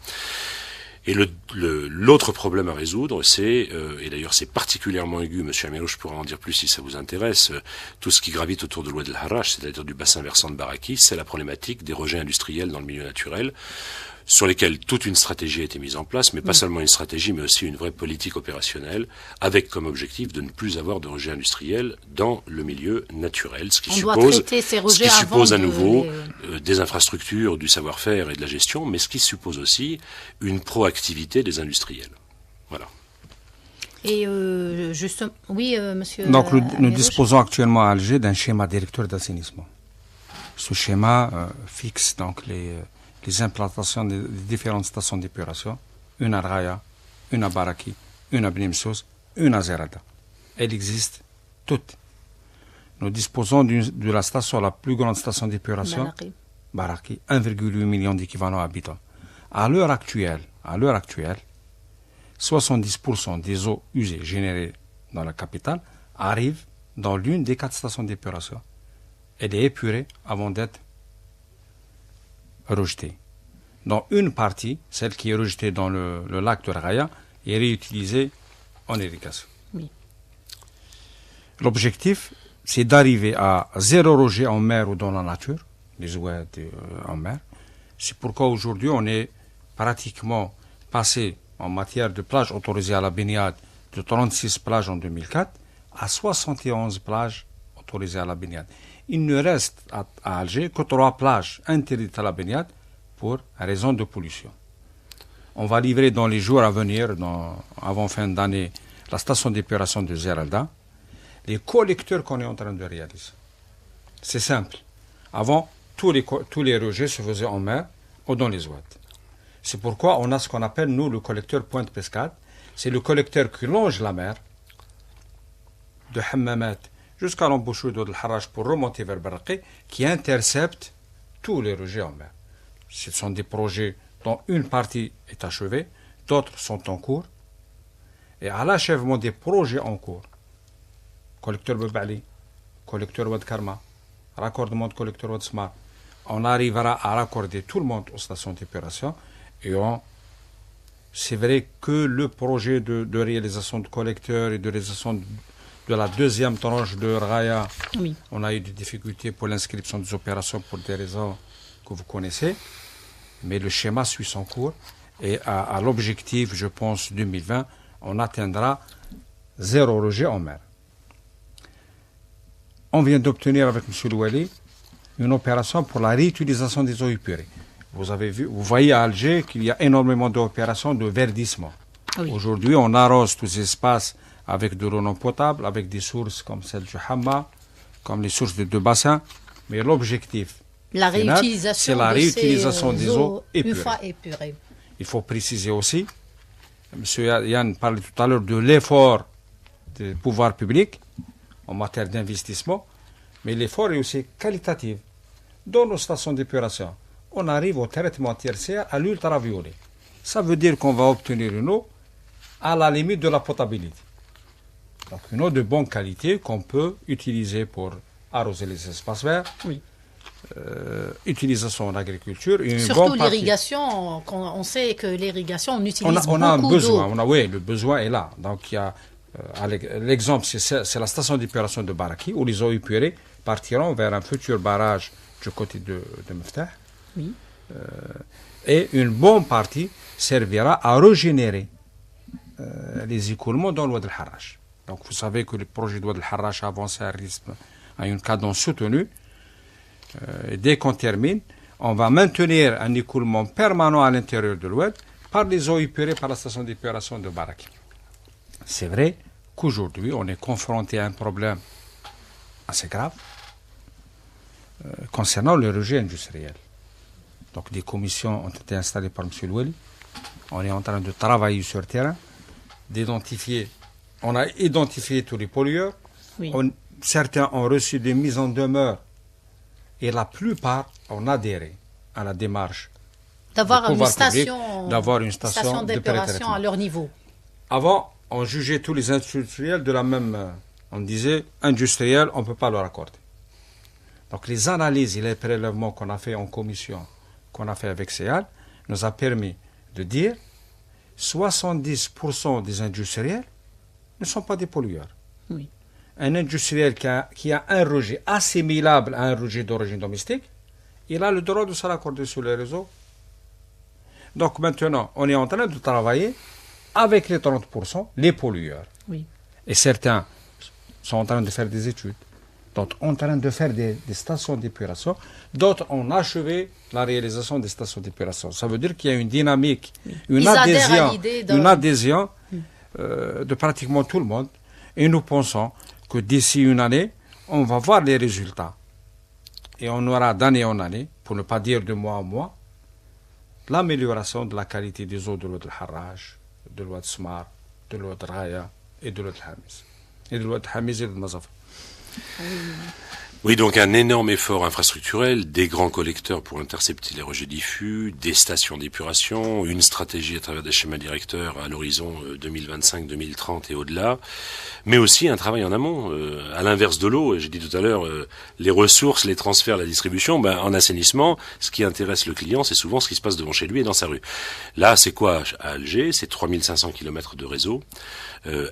Et l'autre problème à résoudre, c'est, et d'ailleurs c'est particulièrement aigu, M. Amirouche pourra en dire plus si ça vous intéresse, tout ce qui gravite autour de l'oued El Harrach, c'est-à-dire du bassin versant de Baraki, c'est la problématique des rejets industriels dans le milieu naturel, sur lesquels toute une stratégie a été mise en place, mais pas seulement une stratégie, mais aussi une vraie politique opérationnelle, avec comme objectif de ne plus avoir de rejets industriels dans le milieu naturel, ce qui suppose à nouveau des infrastructures, du savoir-faire et de la gestion, mais ce qui suppose aussi une proactivité des industriels. Voilà. Et justement, oui, monsieur. Donc nous disposons actuellement à Alger d'un schéma directeur d'assainissement. Ce schéma fixe donc les implantations des différentes stations d'épuration, une à Raya, une à Baraki, une à Beni Messous, une à Zerada. Elles existent toutes. Nous disposons de la station, la plus grande station d'épuration, Baraki, 1,8 million d'équivalents habitants. À l'heure actuelle, 70% des eaux usées générées dans la capitale arrivent dans l'une des 4 stations d'épuration. Elle est épurée avant d'être rejetée. Dans une partie, celle qui est rejetée dans le lac de Raya, est réutilisée en irrigation. Oui. L'objectif, c'est d'arriver à 0 rejet en mer ou dans la nature, les oueds en mer. C'est pourquoi aujourd'hui, on est pratiquement passé en matière de plages autorisées à la baignade de 36 plages en 2004 à 71 plages autorisées à la baignade. Il ne reste à Alger que 3 plages interdites à la baignade pour raison de pollution. On va livrer dans les jours à venir, avant fin d'année, la station d'épuration de Zeralda, les collecteurs qu'on est en train de réaliser. C'est simple. Avant, tous les rejets se faisaient en mer ou dans les oueds. C'est pourquoi on a ce qu'on appelle, nous, le collecteur Pointe-Pescade. C'est le collecteur qui longe la mer, de Hammamat jusqu'à l'embouchure d'eau de Harrach pour remonter vers Baraki, qui intercepte tous les rejets en mer. Ce sont des projets dont une partie est achevée, d'autres sont en cours. Et à l'achèvement des projets en cours, collecteur Bebali, collecteur Wad Karma, raccordement de collecteur Wad Smar, on arrivera à raccorder tout le monde aux stations d'épuration. Et c'est vrai que le projet de réalisation de collecteurs et de réalisation de la deuxième tranche de Raya, oui. On a eu des difficultés pour l'inscription des opérations pour des raisons que vous connaissez. Mais le schéma suit son cours et à l'objectif, je pense, 2020, on atteindra 0 rejet en mer. On vient d'obtenir avec M. Louali une opération pour la réutilisation des eaux épurées. Vous voyez à Alger qu'il y a énormément d'opérations de verdissement. Oui. Aujourd'hui, on arrose tous ces espaces avec de l'eau non potable, avec des sources comme celle du Hamma, comme les sources de deux bassins. Mais l'objectif La final, réutilisation, c'est la réutilisation des eaux une épurées. fois épurées. Il faut préciser aussi, M. Yann parlait tout à l'heure de l'effort des pouvoirs publics en matière d'investissement, mais l'effort est aussi qualitatif. Dans nos stations d'épuration, on arrive au traitement tertiaire à l'ultraviolet. Ça veut dire qu'on va obtenir une eau à la limite de la potabilité. Donc une eau de bonne qualité qu'on peut utiliser pour arroser les espaces verts, Oui. Utilisation en agriculture. Une Surtout bonne partie. l'irrigation, on sait que l'irrigation, on utilise On a un beaucoup besoin, d'eau. oui, le besoin est là. Donc il y a, l'exemple, c'est la station d'épuration de Baraki, où les eaux épurées partiront vers un futur barrage du côté de Meftah. Oui. Et une bonne partie servira à régénérer les écoulements dans l'Oued el-Harrach. Donc vous savez que le projet d'Oued el-Harrach a avancé à une cadence soutenue. Dès qu'on termine, on va maintenir un écoulement permanent à l'intérieur de l'Oued par les eaux épurées par la station d'épuration de Baraki. C'est vrai qu'aujourd'hui, on est confronté à un problème assez grave concernant le rejet industriel. Donc des commissions ont été installées par M. Loueli. On est en train de travailler sur le terrain, d'identifier. On a identifié tous les pollueurs. Oui. Certains ont reçu des mises en demeure et la plupart ont adhéré à la démarche D'avoir du une pouvoir public, station, d'avoir une station de d'épuration pré-traitement. à leur niveau. Avant, on jugeait tous les industriels de la même... On disait, industriels, on ne peut pas leur accorder. Donc les analyses et les prélèvements qu'on a fait en commission, qu'on a fait avec CEAL, nous a permis de dire 70% des industriels ne sont pas des pollueurs. Oui. Un industriel qui a un rejet assimilable à un rejet d'origine domestique, il a le droit de se raccorder sur les réseaux. Donc maintenant, on est en train de travailler avec les 30%, les pollueurs. Oui. Et certains sont en train de faire des études, d'autres en train de faire des stations d'épuration, d'autres ont achevé la réalisation des stations d'épuration. Ça veut dire qu'il y a une dynamique, une adhésion de pratiquement tout le monde. Et nous pensons que d'ici une année, on va voir les résultats. Et on aura d'année en année, pour ne pas dire de mois en mois, l'amélioration de la qualité des eaux de l'eau de Harrach, de l'eau de Smar, de l'eau de Raya et de l'eau de Hamis. Et de l'eau de Hamis et de Nazaf. Oui, donc un énorme effort infrastructurel, des grands collecteurs pour intercepter les rejets diffus, des stations d'épuration, une stratégie à travers des schémas directeurs à l'horizon 2025-2030 et au-delà, mais aussi un travail en amont, à l'inverse de l'eau. J'ai dit tout à l'heure, les ressources, les transferts, la distribution, en assainissement, ce qui intéresse le client, c'est souvent ce qui se passe devant chez lui et dans sa rue. Là, c'est quoi à Alger? C'est 3500 km de réseau.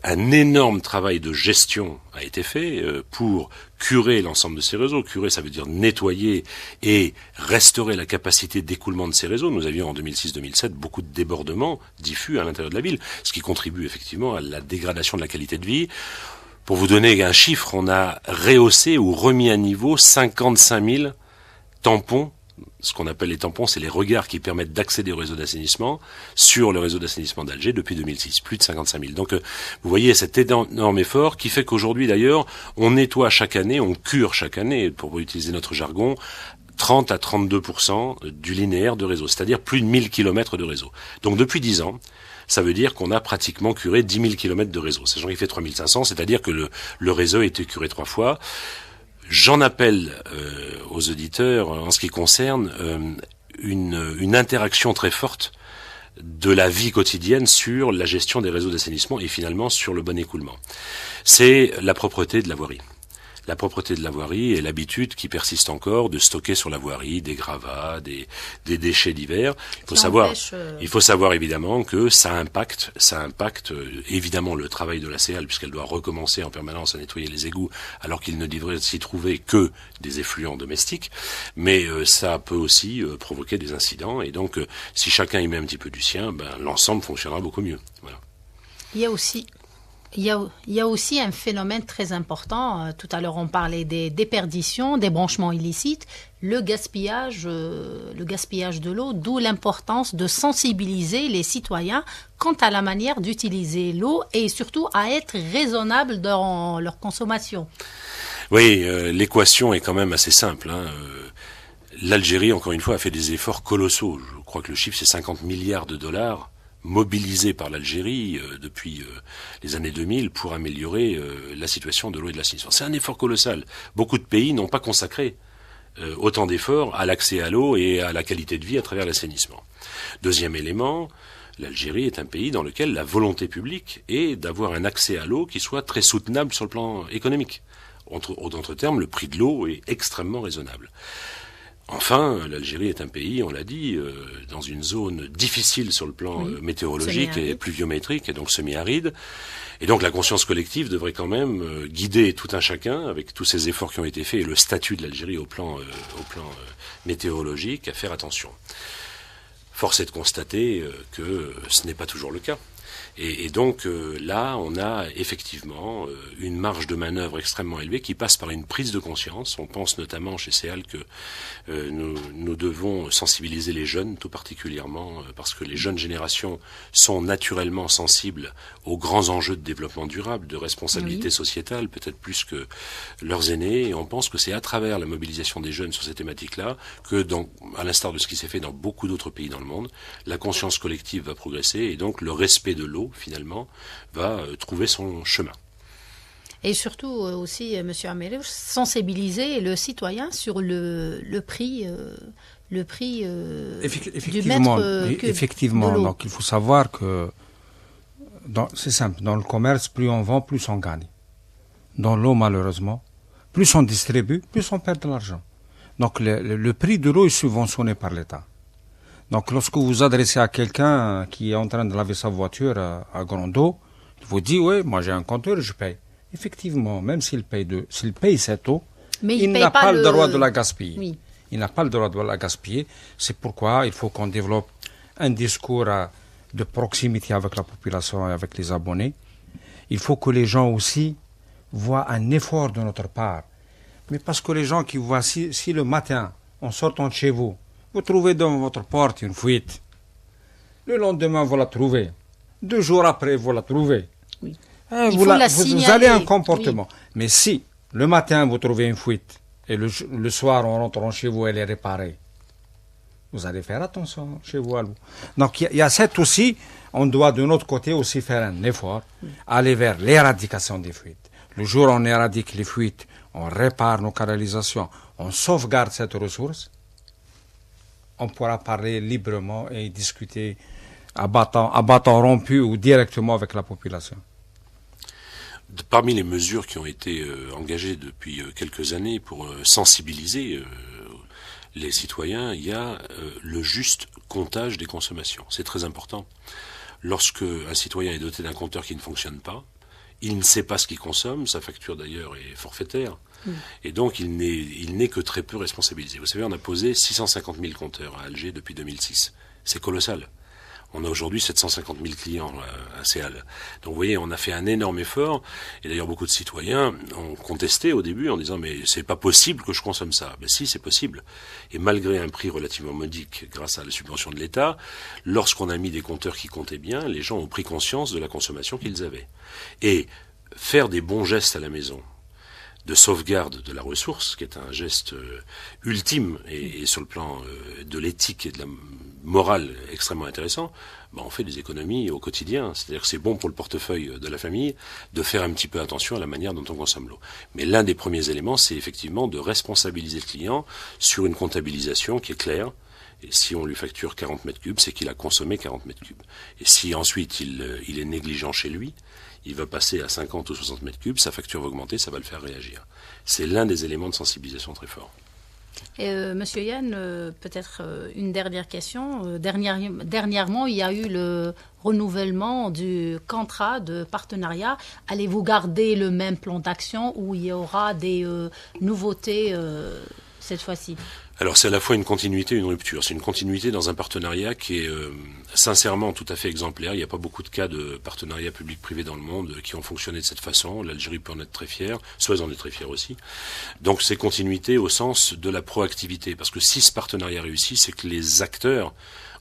Un énorme travail de gestion a été fait pour curer l'ensemble de ces réseaux. Curer, ça veut dire nettoyer et restaurer la capacité d'écoulement de ces réseaux. Nous avions en 2006-2007 beaucoup de débordements diffus à l'intérieur de la ville, ce qui contribue effectivement à la dégradation de la qualité de vie. Pour vous donner un chiffre, on a rehaussé ou remis à niveau 55 000 tampons. Ce qu'on appelle les tampons, c'est les regards qui permettent d'accéder au réseau d'assainissement sur le réseau d'assainissement d'Alger depuis 2006, plus de 55 000. Donc vous voyez cet énorme effort qui fait qu'aujourd'hui d'ailleurs, on nettoie chaque année, on cure chaque année, pour utiliser notre jargon, 30 à 32% du linéaire de réseau, c'est-à-dire plus de 1000 km de réseau. Donc depuis 10 ans, ça veut dire qu'on a pratiquement curé 10 000 km de réseau. Sachant qu'il fait 3500, c'est-à-dire que le réseau a été curé 3 fois. J'en appelle aux auditeurs, en ce qui concerne une interaction très forte de la vie quotidienne sur la gestion des réseaux d'assainissement et finalement sur le bon écoulement. C'est la propreté de la voirie. La propreté de la voirie et l'habitude qui persiste encore de stocker sur la voirie des gravats, des déchets divers. Il faut savoir évidemment que ça impacte évidemment le travail de la CEAL puisqu'elle doit recommencer en permanence à nettoyer les égouts alors qu'il ne devrait s'y trouver que des effluents domestiques. Mais ça peut aussi provoquer des incidents et donc si chacun y met un petit peu du sien, l'ensemble fonctionnera beaucoup mieux. Voilà. Il y a aussi Il y a aussi un phénomène très important. Tout à l'heure, on parlait des déperditions, des branchements illicites, le gaspillage de l'eau, d'où l'importance de sensibiliser les citoyens quant à la manière d'utiliser l'eau et surtout à être raisonnable dans leur consommation. Oui, l'équation est quand même assez simple. L'Algérie, encore une fois, a fait des efforts colossaux. Je crois que le chiffre, c'est 50 milliards de dollars mobilisés par l'Algérie depuis les années 2000 pour améliorer la situation de l'eau et de l'assainissement. C'est un effort colossal. Beaucoup de pays n'ont pas consacré autant d'efforts à l'accès à l'eau et à la qualité de vie à travers l'assainissement. Deuxième élément, l'Algérie est un pays dans lequel la volonté publique est d'avoir un accès à l'eau qui soit très soutenable sur le plan économique. En d'autres termes, le prix de l'eau est extrêmement raisonnable. Enfin, l'Algérie est un pays, on l'a dit, dans une zone difficile sur le plan météorologique et pluviométrique, et donc semi-aride. Et donc la conscience collective devrait quand même guider tout un chacun, avec tous ces efforts qui ont été faits, et le statut de l'Algérie au plan météorologique, à faire attention. Force est de constater que ce n'est pas toujours le cas. Et donc là, on a effectivement une marge de manœuvre extrêmement élevée qui passe par une prise de conscience. On pense notamment chez CEAL que nous devons sensibiliser les jeunes, tout particulièrement parce que les jeunes générations sont naturellement sensibles aux grands enjeux de développement durable, de responsabilité sociétale, peut-être plus que leurs aînés. Et on pense que c'est à travers la mobilisation des jeunes sur ces thématiques-là que, à l'instar de ce qui s'est fait dans beaucoup d'autres pays dans le monde, la conscience collective va progresser et donc le respect de l'eau, finalement, va trouver son chemin. Et surtout aussi, M. Amirouche, sensibiliser le citoyen sur le prix du mètre cube effectivement. de l'eau. Donc il faut savoir que c'est simple, dans le commerce, plus on vend, plus on gagne. Dans l'eau, malheureusement, plus on distribue, plus on perd de l'argent. Donc le prix de l'eau est subventionné par l'État. Donc lorsque vous vous adressez à quelqu'un qui est en train de laver sa voiture à grande eau, il vous dit, oui, moi j'ai un compteur et je paye. Effectivement, même s'il paye cette eau, mais il n'a pas le droit de la gaspiller. Oui. Il n'a pas le droit de la gaspiller. C'est pourquoi il faut qu'on développe un discours de proximité avec la population et avec les abonnés. Il faut que les gens aussi voient un effort de notre part. Mais parce que les gens qui voient, si le matin, en sortant de chez vous, vous trouvez dans votre porte une fuite. Le lendemain, vous la trouvez. 2 jours après, vous la trouvez. Oui. Vous avez un comportement. Oui. Mais si, le matin, vous trouvez une fuite, et le soir, en rentrant chez vous, elle est réparée, vous allez faire attention chez vous à l'eau. Donc, il y a cette aussi, on doit de notre côté aussi faire un effort, aller vers l'éradication des fuites. Le jour où on éradique les fuites, on répare nos canalisations, on sauvegarde cette ressource, on pourra parler librement et discuter à bâton rompu ou directement avec la population. Parmi les mesures qui ont été engagées depuis quelques années pour sensibiliser les citoyens, il y a le juste comptage des consommations. C'est très important. Lorsque un citoyen est doté d'un compteur qui ne fonctionne pas, il ne sait pas ce qu'il consomme, sa facture d'ailleurs est forfaitaire, et donc il n'est que très peu responsabilisé. Vous savez, on a posé 650 000 compteurs à Alger depuis 2006. C'est colossal. On a aujourd'hui 750 000 clients à CEAL. Donc vous voyez, on a fait un énorme effort, et d'ailleurs beaucoup de citoyens ont contesté au début en disant mais c'est pas possible que je consomme ça. Ben si, c'est possible. Et malgré un prix relativement modique grâce à la subvention de l'État, lorsqu'on a mis des compteurs qui comptaient bien, les gens ont pris conscience de la consommation qu'ils avaient. Et faire des bons gestes à la maison, de sauvegarde de la ressource, qui est un geste ultime et sur le plan de l'éthique et de la morale extrêmement intéressant, on fait des économies au quotidien. C'est-à-dire que c'est bon pour le portefeuille de la famille de faire un petit peu attention à la manière dont on consomme l'eau. Mais l'un des premiers éléments, c'est effectivement de responsabiliser le client sur une comptabilisation qui est claire. Et si on lui facture 40 mètres cubes, c'est qu'il a consommé 40 mètres cubes. Et si ensuite il est négligent chez lui, il va passer à 50 ou 60 mètres cubes, sa facture va augmenter, ça va le faire réagir. C'est l'un des éléments de sensibilisation très fort. Et Monsieur Yann, peut-être une dernière question. Dernièrement, il y a eu le renouvellement du contrat de partenariat. Allez-vous garder le même plan d'action ou il y aura des nouveautés cette fois-ci ? Alors c'est à la fois une continuité et une rupture. C'est une continuité dans un partenariat qui est sincèrement tout à fait exemplaire. Il n'y a pas beaucoup de cas de partenariat public-privé dans le monde qui ont fonctionné de cette façon. L'Algérie peut en être très fière, Suez en est très fière aussi. Donc c'est continuité au sens de la proactivité. Parce que si ce partenariat réussit, c'est que les acteurs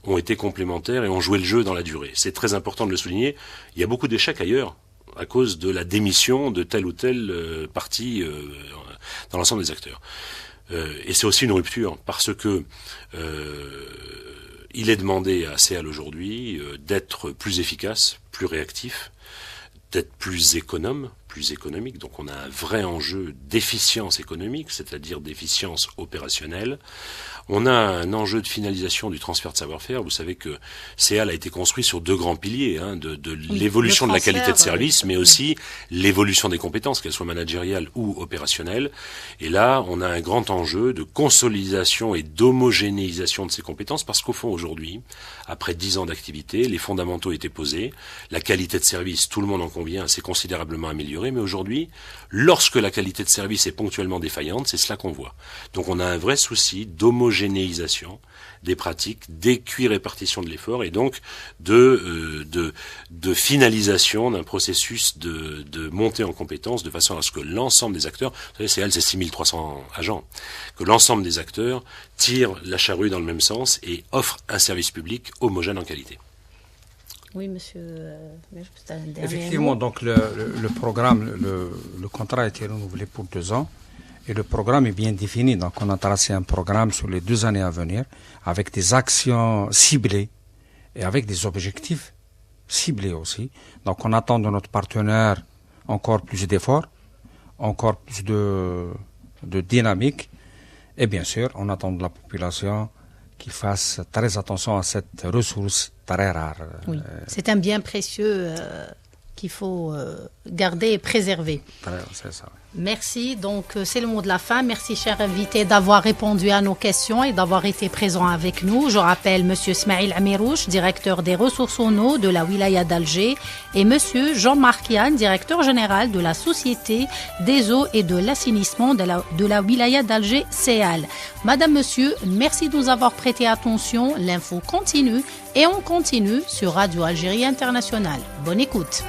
ont été complémentaires et ont joué le jeu dans la durée. C'est très important de le souligner. Il y a beaucoup d'échecs ailleurs à cause de la démission de telle ou telle partie dans l'ensemble des acteurs. Et c'est aussi une rupture parce que il est demandé à CEAL aujourd'hui d'être plus efficace, plus réactif, d'être plus économe, plus économique. Donc on a un vrai enjeu d'efficience économique, c'est-à-dire d'efficience opérationnelle. On a un enjeu de finalisation du transfert de savoir-faire. Vous savez que CEAL a été construit sur deux grands piliers, l'évolution de la qualité de service, mais aussi l'évolution des compétences, qu'elles soient managériales ou opérationnelles. Et là, on a un grand enjeu de consolidation et d'homogénéisation de ces compétences, parce qu'au fond, aujourd'hui, après 10 ans d'activité, les fondamentaux étaient posés, la qualité de service, tout le monde en convient, s'est considérablement améliorée, mais aujourd'hui, lorsque la qualité de service est ponctuellement défaillante, c'est cela qu'on voit. Donc on a un vrai souci d'homogénéisation des pratiques, d'équirépartition de l'effort et donc de finalisation d'un processus de montée en compétences de façon à ce que l'ensemble des acteurs, vous savez, CEAL c'est 6300 agents, que l'ensemble des acteurs tirent la charrue dans le même sens et offrent un service public homogène en qualité. Oui, monsieur. Effectivement, donc le programme, le contrat a été renouvelé pour 2 ans. Et le programme est bien défini. Donc, on a tracé un programme sur les 2 années à venir avec des actions ciblées et avec des objectifs ciblés aussi. Donc, on attend de notre partenaire encore plus d'efforts, encore plus de dynamique. Et bien sûr, on attend de la population qu'il fasse très attention à cette ressource très rare. Oui, c'est un bien précieux qu'il faut garder et préserver. C'est ça. Merci. Donc, c'est le mot de la fin. Merci, cher invité, d'avoir répondu à nos questions et d'avoir été présent avec nous. Je rappelle Monsieur Smaïl Amirouche, directeur des ressources en eau de la wilaya d'Alger, et Monsieur Jean-Marc Yann, directeur général de la Société des eaux et de l'assainissement de la wilaya d'Alger, CEAL. Madame, Monsieur, merci de nous avoir prêté attention. L'info continue et on continue sur Radio Algérie Internationale. Bonne écoute.